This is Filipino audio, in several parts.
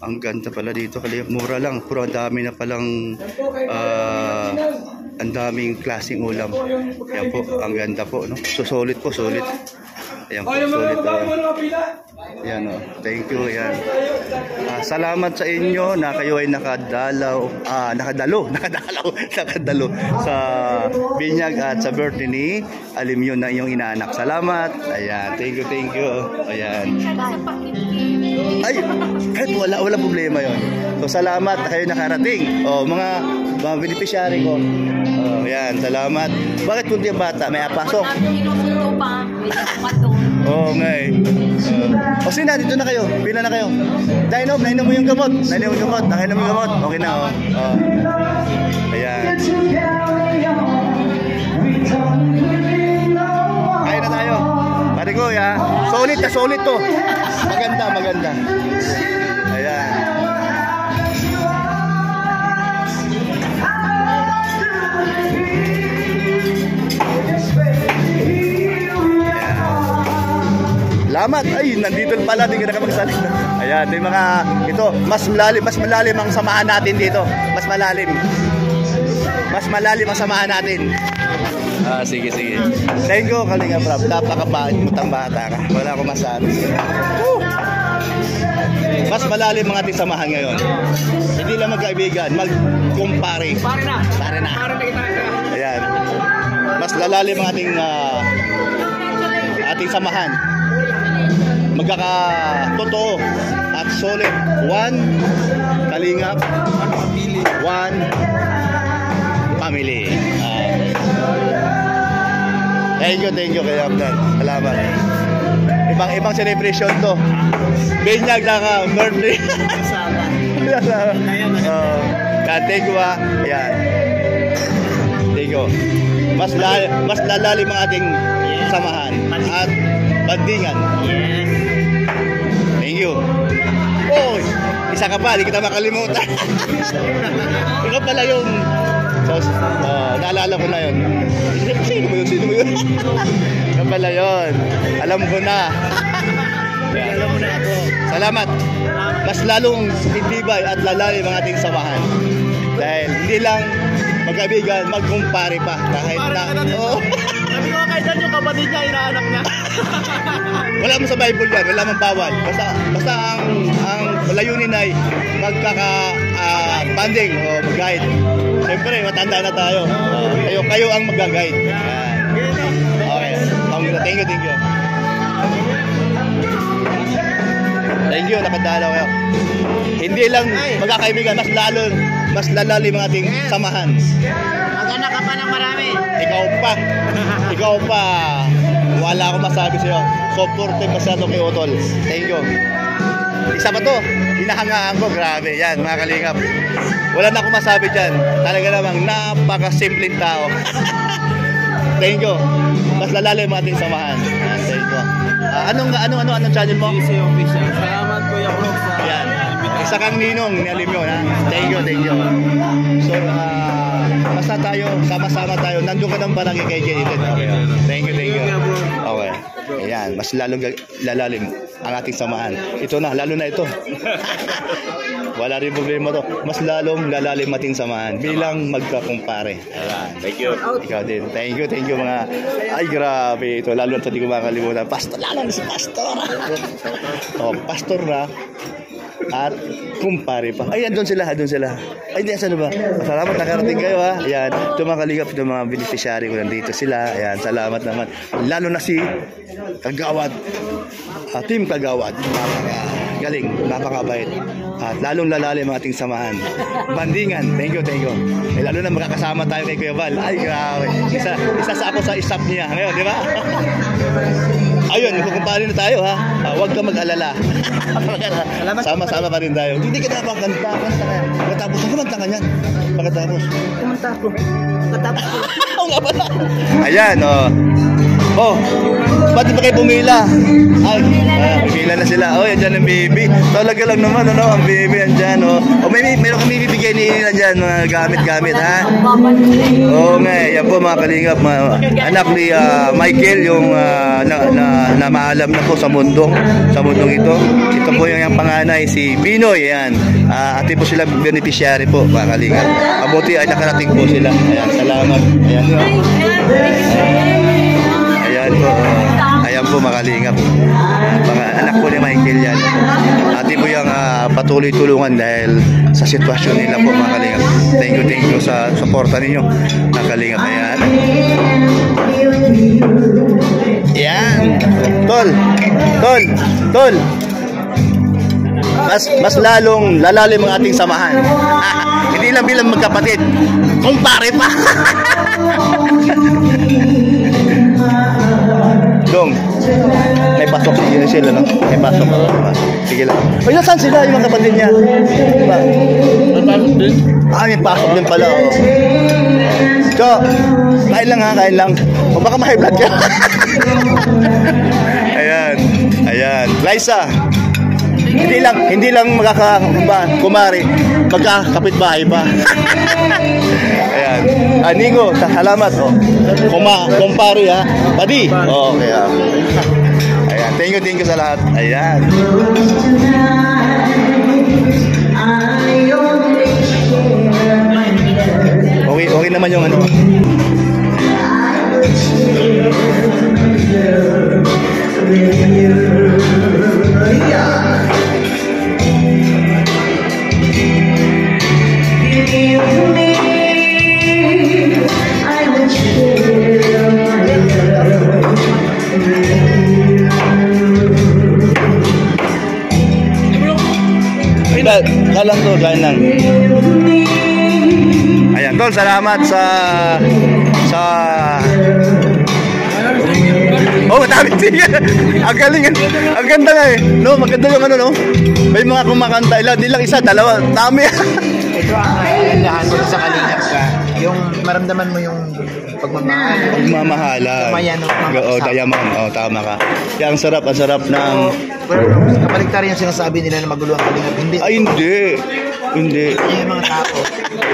Ang ganda pala dito, Kalingap. Mura lang, pero ang dami na palang ang daming klaseng ulam. Ayan po, ang ganda po, no? So solid po, solid. Ayan po, solid. Ayan, oh. Thank you, ayan. Salamat sa inyo na kayo ay nakadalo sa binyag at sa birthday ni Alimyon na iyong inaanak. Salamat. Ayan, thank you. Ayan. Ay, kahit wala problema yon. So salamat na kayo nakarating. Oh, mga beneficiary ko. Oh, ayan, salamat. Bakit kundi ang bata may apasok? Oo, ngay. O sina, dito na kayo. Pila na kayo. Nainom mo yung gamot. Nainom mo yung gamot. Okay na, oh. Ayan. Kaya na tayo. Pare ko, ya. Solid to. Maganda. Ayan. Salamat. Ay, nandito pala, di ka nakapagsalit. Ayan, yung mga, ito, mas malalim ang samahan natin dito. Mas malalim ang samahan natin. Sige. Thank you, Kalingap Rab. Napakabait mo tang bata ka. Wala akong masabi. Mas malalim ang ating samahan ngayon. Hindi lang magkaibigan, mag-kumpare. Pare na. Ayan. Mas lalalim ang ating samahan. Magkakatotoo at solid. One Kalingap, one family. Thank you kay Abdan. Salamat. Ibang celebration to. Binyag na ka, birthday. Thank you. Ayan. Thank you. Mas lalalim ang ating samahan at bandingan. Thank you. Oh, isa ka pa, di kita makalimutan. Ikaw pala yung naalala ko na yun. Sino mo yun? Ikaw pala yun. Alam ko na. Alam mo na ako. Salamat. Mas lalong titibay at lalalim ang ating samahan. Dahil hindi lang magkaibigan, magkumpare pa. Kahit na. Sabi ko kailan yung kapatid niya, inaanak niya. Wala mo sa Bible yan, wala mong bawal. Basta ang layunin ay magkaka-banding o mag-guide. Siyempre, matanda na tayo. Kayo ang mag-guide. Okay. Thank you. Thank you, nakadalaw kayo. Hindi lang magkakaibigan, mas lalalim ang ating samahan. Maganda ka pa ng marami. Ikaw pa. Wala akong masabi sa'yo. Supportive masyado kay Utol. Thank you. Isa pa to, hinahangaan ko. Grabe, yan mga Kalingap. Wala na akong masabi dyan. Talaga namang napakasimpleng tao. Thank you. Mas lalalim ang ating samahan. Thank you. Anong channel mo? DC Official. Salamat Kuya Brooks. Yan. Isa kang ninong ni Alimyon, ha? Thank you. So, basta tayo, sama-sama tayo. Nandun ka ng barangay kay Jenny. Okay. Thank you. Okay. Ayan, mas lalong lalalim ang ating samahan. Ito na, lalo na ito. Wala rin problema to. Mas lalong lalalim ating samahan bilang magkakumpare. Ayan. Thank you. Ikaw din. Thank you mga. Ay, grabe ito. Lalo na ito, di ko makalimutan. Pastor, lalo na si Pastor. Pastor na. At kumpare pa. Ay, andun sila. Ay, hindi, saan ba? Salamat, nakarating kayo, ha. Ayan, ito mga Kalingap, ito mga beneficiary ko, nandito sila. Ayan, salamat naman. Lalo na si Kagawad. Team Kagawad. Galing, napakabait. At lalong lalalim ang ating samahan. Bandingan, thank you. Lalo na makakasama tayo kay Kuya Val. Ay, grabe. Isa sa ako sa staff niya ngayon, di ba? Ayun, kukumpare na tayo, ha. Huwag ka mag-alala. Sama-sama pa rin tayo. Hindi ka na kanta ka. Pagkatapos, kumanta ka niyan. Pagkatapos. Kumanta ko. Ayan, Oh, ba't ba kayo pumila? Ay, pumila na sila. Oh, yan dyan ang baby. Talaga lang naman, ano, ang baby yan dyan, oh. Oh, meron kami bibigay ni Ina dyan, mga gamit-gamit, ha? Oo nga, yan po mga kalingap, anak ni Michael, yung na maalam na po sa mundong ito. Ito po yung panganay, si Pinoy, yan. Ati po sila beneficiary po, mga kalingap. Mabuti ay nakarating po sila. Ayan, salamat. Ayan, ayan po, ayan po mga kalingap. Anak po ni Michael yan. Ati po yung patuloy tulungan dahil sa sitwasyon nila po mga kalingap. Thank you sa suporta ninyo mga kalingap. Ayan. Ayan. Tol. Mas lalong lalalim ang ating samahan. Hindi lang bilang magkapatid, kumpare pa. Dong, may pasok sila, no? May pasok. Sige lang. Ay, nasaan sila yung mga kapatid niya? Diba? May pasok din? May pasok din pala, oh. So, kain lang ha, kain lang. O baka ma-high blood ka. Ayan. Liza, hindi lang kumari, magkakapitbahay pa. Ayan. Nigo, salamat. Oh. Kumpare ha. Padi. Okay. Ayan. Thank you sa lahat. Ayan. Okay naman yung ano. Kalang to, kain lang. Ayan, tol, salamat sa oh, dami siya. Ang galing. Ang ganda nga eh. No, maganda yung ano, no? May mga kumakanta. Di lang isa, dalawa. Dami. Ito ang kagandahan mo sa kalingap ka. Yung maramdaman mo yung pagmamahalan. Diamond. Oh, tama ka. Kaya ang sarap ng... Pero kapaligtad yung sinasabi nila na magulo ang kalingap. Hindi. Ay, hindi. Yung mga tao.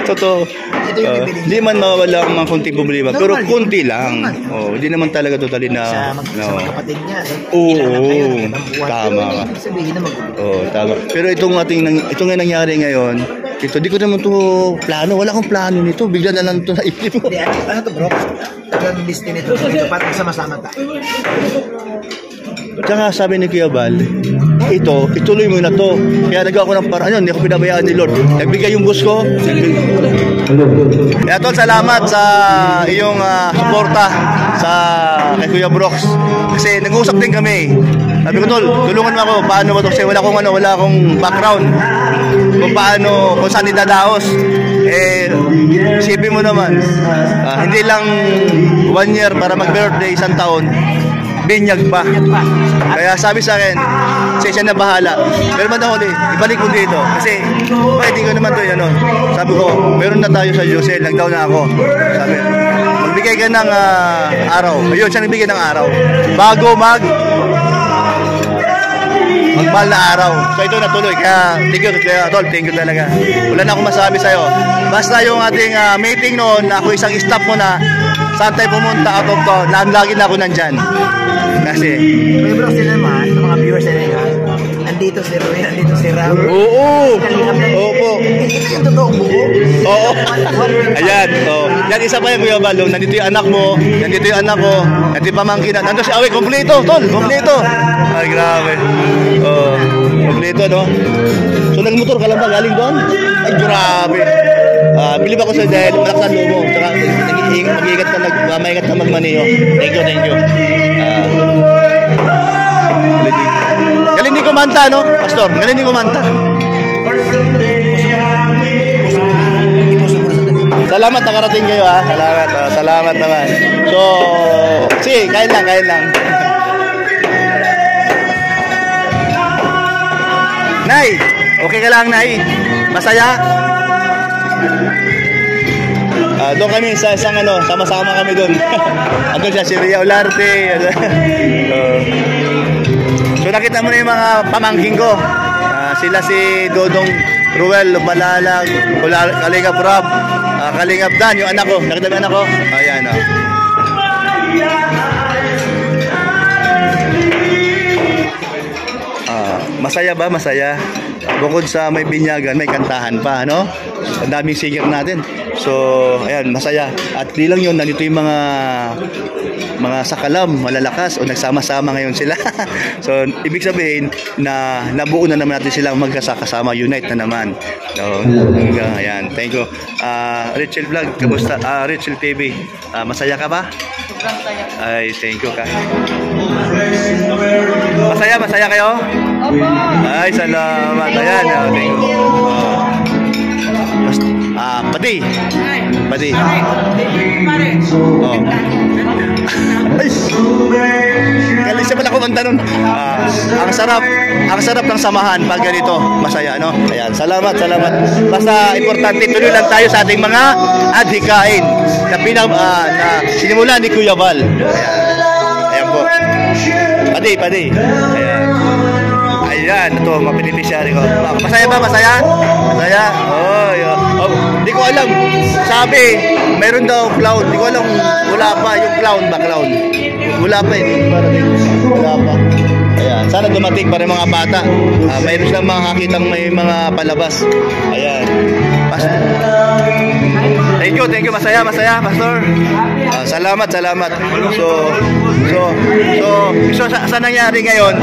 Totoo. Hindi man mawawala ang mga kunting problema. Pero kunti lang. Oh, hindi naman talaga totally na... Sa kapatid niya. Oo. Tama ka. Sabihin na magulo. Oo, tama. Pero itong nga nangyari ngayon, di ko naman to plano. Wala akong plano nito. Bigla na lang ito naisip mo. Ano to bro? Tagang list nito. Parang sama-sama tayo. Tsaka sabi ni Kuya Val, ituloy mo na to. Kaya nagawa ko ng paraan yun, hindi ako pinabayaan ni Lord. Nagbigay yung bus ko. Kaya tol, salamat sa iyong suporta kay Kuya Brooks. Kasi nag-uusap din kami. Sabi ko, tol, tulungan mo ako. Paano ba ito? Kasi wala akong background. Kung saan idadaos. Isipin mo naman, hindi lang 1 year para mag-birthday, 1 taon. Binyag pa. Kaya sabi sa akin, siya na bahala. Pero madahuli, ibalik ko dito. Kasi, pwede ko naman to, ano. Sabi ko, meron na tayo sa Jose, nag-down na ako. Sabi, magbigay ka ng araw. Ayun, siya nagbigay ng araw. Bago magmahal na araw. So ito natuloy. Kaya, thank you talaga. Wala na akong masabi sa'yo. Basta yung ating meeting noon, ako isang staff mo na, saan tayo pumunta out of to, lagi na ako nandyan. Kasi may bro sila naman, sa mga viewers nila yan, nandito si Ruin, nandito si Ram. Oo. Opo. Yung totoong buo. Oo. Ayan. Yan isa pa yung Kuya Balong. Nandito yung anak mo. Nandito yung anak ko. Nandito yung pamangkin. Nandito si Awe. Kompleto. Tol. Kompleto. Ay, grabe. Kompleto, no? So, nagmotor ka lang ba? Galing doon? Ay, grabe. Bilib ako sa dahil malakas ang loob mo. Saka mag-iingat ka, maingat ka magmaneho. Thank you. Galing din kumanta, no? Pastor, galing din kumanta. Salamat nakarating kayo, ha? Salamat naman. So, sige, kain lang. Nay, okay ka lang, Nay? Masaya? Doon kami sa isang sama-sama kami doon. Andun siya si Ria Olarte. So nakita mo na yung mga pamangking ko. Sila si Dodong Ruel Balalag, Kalingap Rob, Kalingap Dan, yung anak ko. Nakita mo yung anak ko? Ayan o. Masaya ba? Masaya. Bukod sa may binyagan, may kantahan pa, no? Ang daming singer natin. So, ayan, masaya. At di lang yun, nandito yung mga sakalam, malalakas, o nagsama-sama ngayon sila. So, ibig sabihin na nabuo na naman natin silang magkasama, unite na naman. So, ayan, thank you. Rachel Vlog, kamusta? Rachel TV, masaya ka ba? Sobrang saya. Ay, thank you ka. Masaya kayo? Opo. Ay, salamat. Ayan, thank you. Pati. Pati. Pare. Oh. Ay. Galing siya pala kumanta nun. Ang sarap ng samahan pag ganito. Masaya, no? Ayan, salamat. Basta importante, tuloy lang tayo sa ating mga adhikain na sinimulan ni Kuya Val. Ayan po. Pati. Ayan, ito, mapinipishari ko. Masaya ba? Masaya? Di ko alam. Sabi, mayroon daw clown. Di ko alam, wala pa yung clown ba? Wala pa Wala pa. Ayan, sana dumating para mga bata. Mayroon silang makakitang may mga palabas. Ayan. Thank you, masaya, Pastor. Salamat. So sa nangyari ngayon,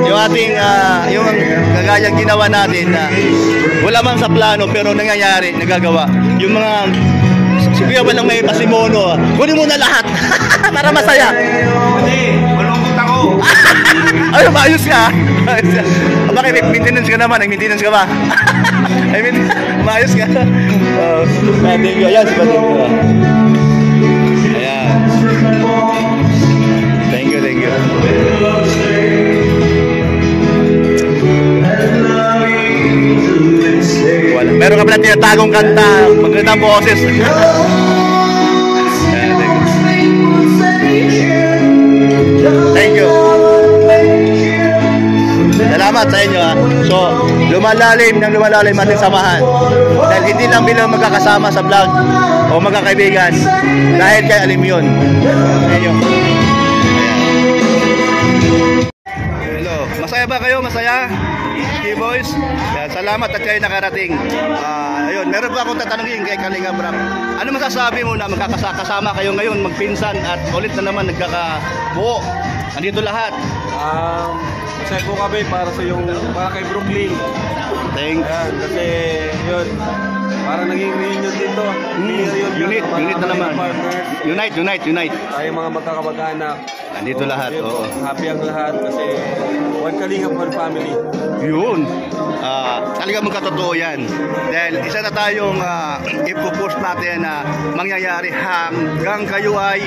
yung ating yung kagayang ginawa natin na wala man sa plano pero nangyayari, nagagawa. Yung mga si Kuya walang may pasimono, kunin mo na lahat para masaya. Malungkot ako. Ay, maayos ka. Bakit maintenance ka naman? Nag-maintenance ka ba? I mean, maayos ka. Thank you. Ayan, thank you. Ayan. Thank you. Wala. Meron ka pala tinatagong kanta. Magandang boses. Thank you. Salamat sa inyo. So, lumalalim ating samahan. Dahil hindi lang bilang magkakasama sa vlog o magkakaibigan. Dahil kay alim yun. Ayan. Hello. Masaya ba kayo? Masaya? Okay, boys? Yan, salamat at kayo nakarating. Ayun, meron pa akong tatanungin kay Kalingap Rob. Ano masasabi mo na magkakasama kayo ngayon, magpinsan at ulit na naman nagkakabuo? Andito lahat. Masaya po kami para kay Brooklyn. Thanks. Ayan, kasi yun, parang naging reunion dito. Unit na naman. Unite. Tayo mga magkakamag-anak. Andito lahat, oo. Happy ang lahat kasi one Kalingap, one family. Yun. Talaga magkatotoo yan. Dahil isa na tayong ipopost natin na mangyayari hanggang kayo ay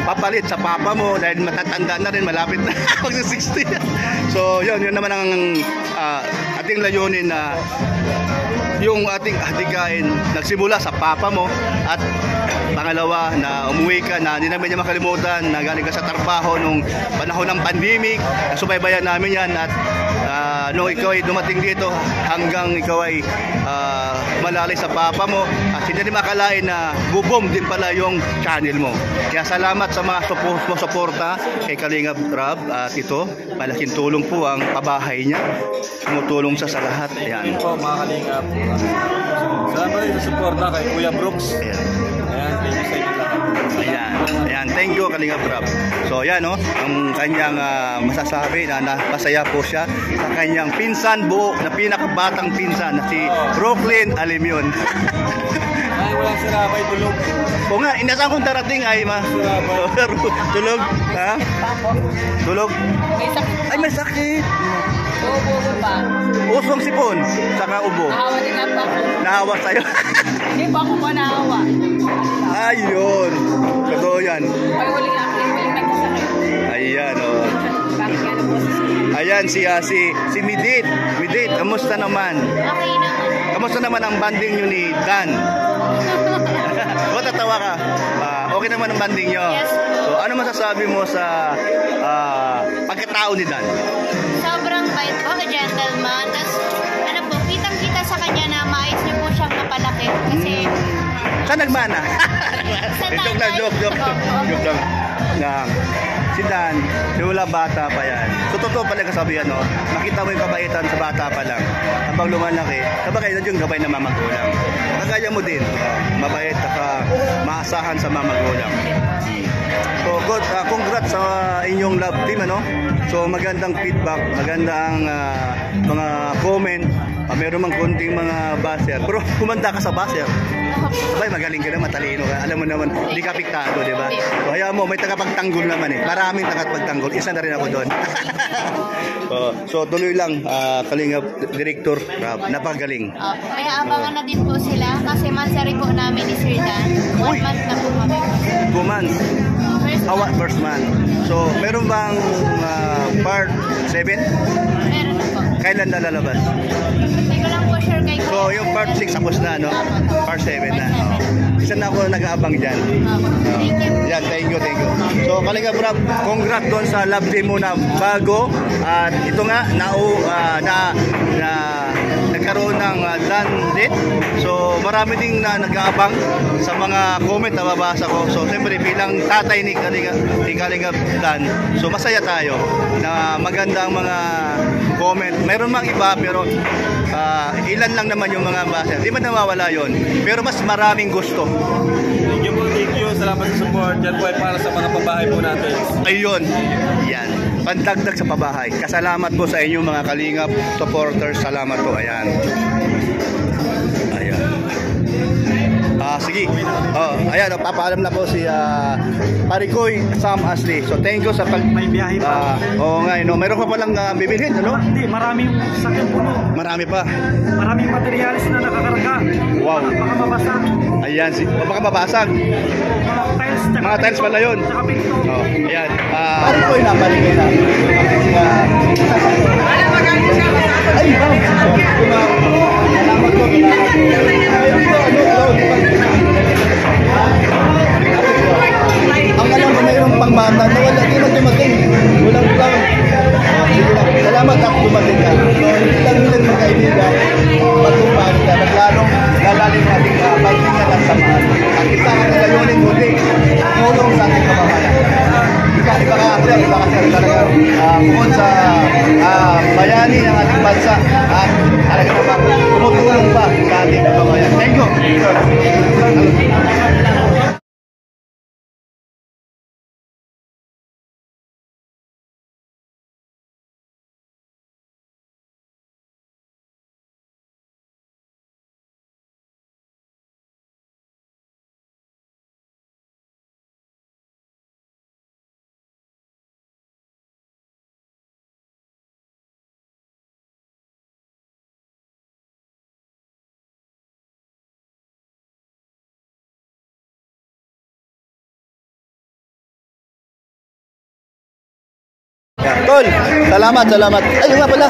papalit sa papa mo dahil matatanda na rin, malapit na mag-60. So yun naman ang ating layunin na yung ating adhikain nagsimula sa papa mo at pangalawa na umuwi ka na hindi namin niya makalimutan na galing ka sa trabaho nung panahon ng pandemic, nasubaybayan namin yan at nung ikaw ay dumating dito hanggang ikaw ay malalay sa papa mo at hindi rin makalain na bubom din pala yung channel mo. Kaya salamat sa mga suporta kay Kalingap Rob at ito, malaking tulong po ang pabahay niya. Tumutulong sa lahat. Ayan. Po mga Kalingap. Salamat rin sa suporta kay Kuya Brooks. Ayan. Ayan, thank you sa inyo lahat. Ayan, thank you Kalingap Rob. So ayan ang kanyang masasabi na napasaya po siya sa kanyang pinsan buo na pinakabatang pinsan na si Brooklyn Alimyon. Ay, walang sarabay, tulog. O nga, inasang kong darating ay tulog. Ha? Tulog? May sakit. Ay, may sakit. Ubo pa. Usong sipon, saka ubo. Nahawa din nga pa ako. Nahawa sa'yo. Hindi ba ako pa nahawa? Ayun. Totoo yan. May huling nagkasakit. Ayan, Bakit nga na Ayan, si Midit. Midit, kamusta naman? Okay naman. Kamusta naman ang banding nyo ni Dan? tumatawa ka. Okay naman ang banding nyo. Yes. So, ano masasabi mo sa pagkatao ni Dan? Sobrang bait po, gentleman. Tapos, ano po, kitang-kita sa kanya na maayos niyo po siyang napalaki. Kasi, Saan nagmana? Sa Joke lang, tatay. joke lang. Na, si Dan, simula bata pa yan. So, totoo pala kasabihan, no? Makita mo yung kabaitan sa bata pa lang. Habang lumalaki, sabagay na yung gabay na mamagulang. Kagaya mo din, mabait at maasahan sa mamagulang. So, good, congrats sa inyong love team, ano? So, magandang feedback, magandang mga comment. Meron mang konting mga baser. Pero kumanda ka sa baser. Abay, magaling ka na, matalino ka. Alam mo naman, hindi ka piktado, di ba? So, hayaan mo, may tagapagtanggol naman eh. Maraming tagapagtanggol. Isa na rin ako doon. So, tuloy lang, Kalingap Director, napagaling. may abangan na din po sila. Kasi mansari po namin ni Sir Dan. 1 month na po kami. 2 months. First month. So, meron bang part 7? Meron na po. Kailan na lalabas? Hindi ko lang po sure kay So, yung part 6 tapos na, no? Part 7 na. Isa na ako nag-aabang dyan. Thank you. Yan, thank you. So, Kalingap Rap, congrats doon sa love team mo na bago. At ito nga, nagkaroon ng Dan din. So, marami ding na nag-aabang sa mga comment na babasa ko. So, siyempre, bilang tatay ni Kalingap Dan, so masaya tayo na magandang mga comment. Meron mang iba, pero ilan lang naman yung mga basa. Di ba nawawala yon? Pero mas maraming gusto. Thank you po, thank you. Salamat sa support. Yan po ay para sa mga pabahay po natin. Ayun. Yan. Pandagdag sa pabahay. Kasalamat po sa inyong mga Kalingap supporters. Salamat po. Ayan. Ayan. Sige. Ayan, papaalam na po si Parikoy Sam Asli. So, thank you sa May biyahe pa. Oo nga, no? Mayroon pa palang bibilhin, ano? Hindi, maraming sakyan puno. Marami pa. Maraming materialis na nakakarga. Wow. Baka mabasa. Ayan, baka mabasag. Mga tiles. Mga tiles pala yun. Tsaka pinto. Ayan. Parikoy na. Ay, salamat po. Ang alam ko mayroong pangbata na wala, di man dumating. Walang lang. Sige lang. Salamat ako dumating ka. So, hindi lang nilang magkaibigan. Patupan ka. Naglalong lalalim natin pagtingan at samahan. Ang isa ang layunin muli. Tulong sa ating kamamayan. Iba kasi talaga bukod sa bayani ng ating bansa at talaga naman tumutulong pa sa ating kamamayan. Thank you. Tol, salamat. Ay, nga pala.